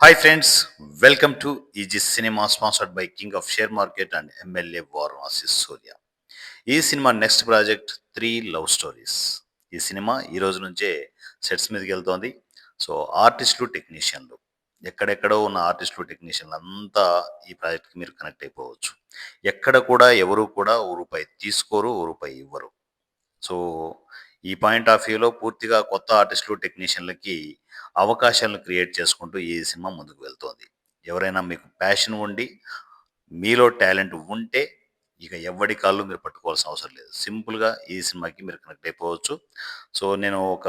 Hi friends, welcome to easy cinema sponsored by king of share market and MLA Varanasi Surya. ఈ cinema next project 3 love stories. ఈ cinema ఈ రోజు నుంచే sets మీదకి వెళ్తోంది. సో ఆర్టిస్టులు, టెక్నీషియన్లు ఎక్కడెక్కడో ఉన్న ఆర్టిస్టులు, టెక్నీషియన్లు అంతా ఈ ప్రాజెక్ట్కి మీరు కనెక్ట్ అయిపోవచ్చు. ఎక్కడ కూడా ఎవరు కూడా ఓ రూపాయి తీసుకోరు, ఓ రూపాయి ఇవ్వరు. సో, ఈ పాయింట్ ఆఫ్ వ్యూలో పూర్తిగా కొత్త ఆర్టిస్టులు, టెక్నీషియన్‌లకి అవకాశాలను క్రియేట్ చేసుకుంటూ ఈ సినిమా ముందుకు వెళ్తోంది. ఎవరైనా మీకు ప్యాషన్ ఉండి, మీలో టాలెంట్ ఉంటే, ఇక ఎవ్వడి కాళ్ళు మీరు పట్టుకోవాల్సిన అవసరం లేదు. సింపుల్‌గా ఈ సినిమాకి మీరు కనెక్ట్ అయిపోవచ్చు. సో, నేను ఒక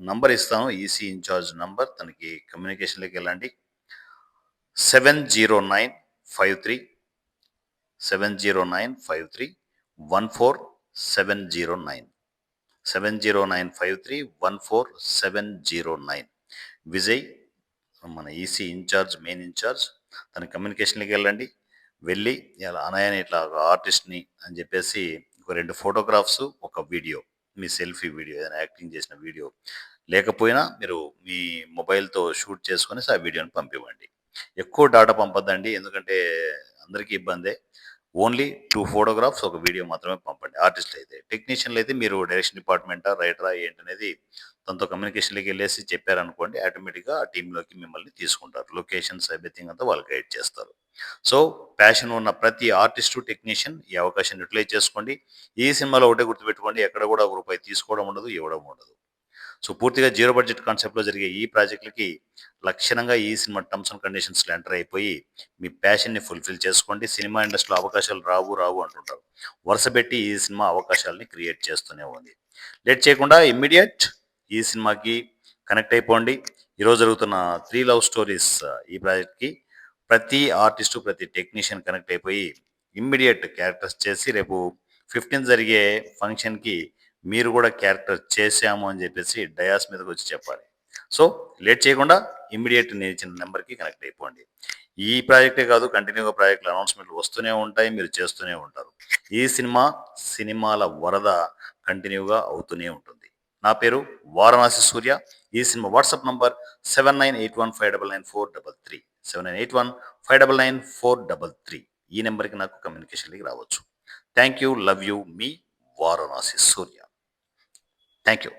నంబర్ ఇస్తాను. EC incharge number. తనకి కమ్యూనికేషన్‌లోకెళ్ళండి. 70953 70953 14709. 70953 14709. విజయ్, మన ఈసీ ఇన్ఛార్జ్, మెయిన్ ఇన్ఛార్జ్. తన కమ్యూనికేషన్‌లోకి వెళ్ళండి. వెళ్ళి ఇలా "అన్నయ్య ఇట్లా ఒక ఆర్టిస్ట్‌ని" అని చెప్పేసి ఒక 2 ఫోటోగ్రాఫ్స్, ఒక వీడియో, మీ సెల్ఫీ వీడియో, ఏదైనా యాక్టింగ్ చేసిన వీడియో లేకపోయినా మీరు మీ మొబైల్‌తో షూట్ చేసుకొని ఆ వీడియోని పంపివ్వండి. ఎక్కువ డాటా పంపొద్దండి. ఎందుకంటే అందరికీ ఇబ్బందే. ఓన్లీ 2 ఫోటోగ్రాఫ్స్, ఒక వీడియో మాత్రమే పంపండి. ఆర్టిస్ట్‌లు అయితే. టెక్నీషియన్‌లు అయితే మీరు డైరెక్షన్ డిపార్ట్‌మెంటా, రైటరా ఏంటనేది తనతో కమ్యూనికేషన్‌లోకి ఎళ్ళేసి చెప్పారనుకోండి, ఆటోమేటిక్‌గా ఆ టీమ్‌లోకి మిమ్మల్ని తీసుకుంటారు. లొకేషన్స్ ఎవ్రీథింగ్ అంతా వాళ్ళు గైడ్ చేస్తారు. సో, ప్యాషన్ ఉన్న ప్రతి ఆర్టిస్టు, టెక్నీషియన్ ఈ అవకాశాన్ని యుటిలైజ్ చేసుకోండి. ఈ సినిమాలో ఒకటే గుర్తుపెట్టుకోండి, ఎక్కడ కూడా ఒక రూపాయి తీసుకోవడం ఉండదు, ఇవ్వడం ఉండదు. సో, పూర్తిగా జీరో బడ్జెట్ కాన్సెప్ట్‌లో జరిగే ఈ ప్రాజెక్ట్‌లకి లక్షణంగా ఈ సినిమా టర్మ్స్ అండ్ కండిషన్స్‌లో ఎంటర్ అయిపోయి, మీ ప్యాషన్‌ని ఫుల్‌ఫిల్ చేసుకోండి. సినిమా ఇండస్ట్రీలో అవకాశాలు రావు, రావు అంటుంటారు. వరుసపెట్టి ఈ సినిమా అవకాశాలని క్రియేట్ చేస్తూనే ఉంది. లేట్ చేయకుండా ఇమ్మీడియేట్ ఈ సినిమాకి కనెక్ట్ అయిపోండి. ఈరోజు జరుగుతున్న 3 లవ్ స్టోరీస్ ఈ ప్రాజెక్ట్‌కి ప్రతి ఆర్టిస్టు, ప్రతి టెక్నీషియన్ కనెక్ట్ అయిపోయి ఇమ్మీడియేట్ క్యారెక్టర్స్ చేసి రేపు 15థ్ జరిగే ఫంక్షన్‌కి మీరు కూడా క్యారెక్టర్ చేశాము అని చెప్పేసి డయాస్ మీదకొచ్చి చెప్పాలి. సో, లేట్ చేయకుండా ఇమ్మీడియేట్ నేను ఇచ్చిన నంబర్‌కి కనెక్ట్ అయిపోండి. ఈ ప్రాజెక్టే కాదు, కంటిన్యూ‌గా ప్రాజెక్ట్‌లు అనౌన్స్‌మెంట్‌లు వస్తూనే ఉంటాయి. మీరు చేస్తూనే ఉంటారు. ఈ సినిమా, సినిమాల వరద కంటిన్యూ‌గా అవుతూనే ఉంటుంది. నా పేరు వారణాసి సూర్య. ఈ సినిమా వాట్సాప్ నంబర్ 7981599433. 7981599433. ఈ నంబర్‌కి నాకు కమ్యూనికేషన్‌లోకి రావచ్చు. Thank you. Love you. Me Varanasi Surya. Thank you.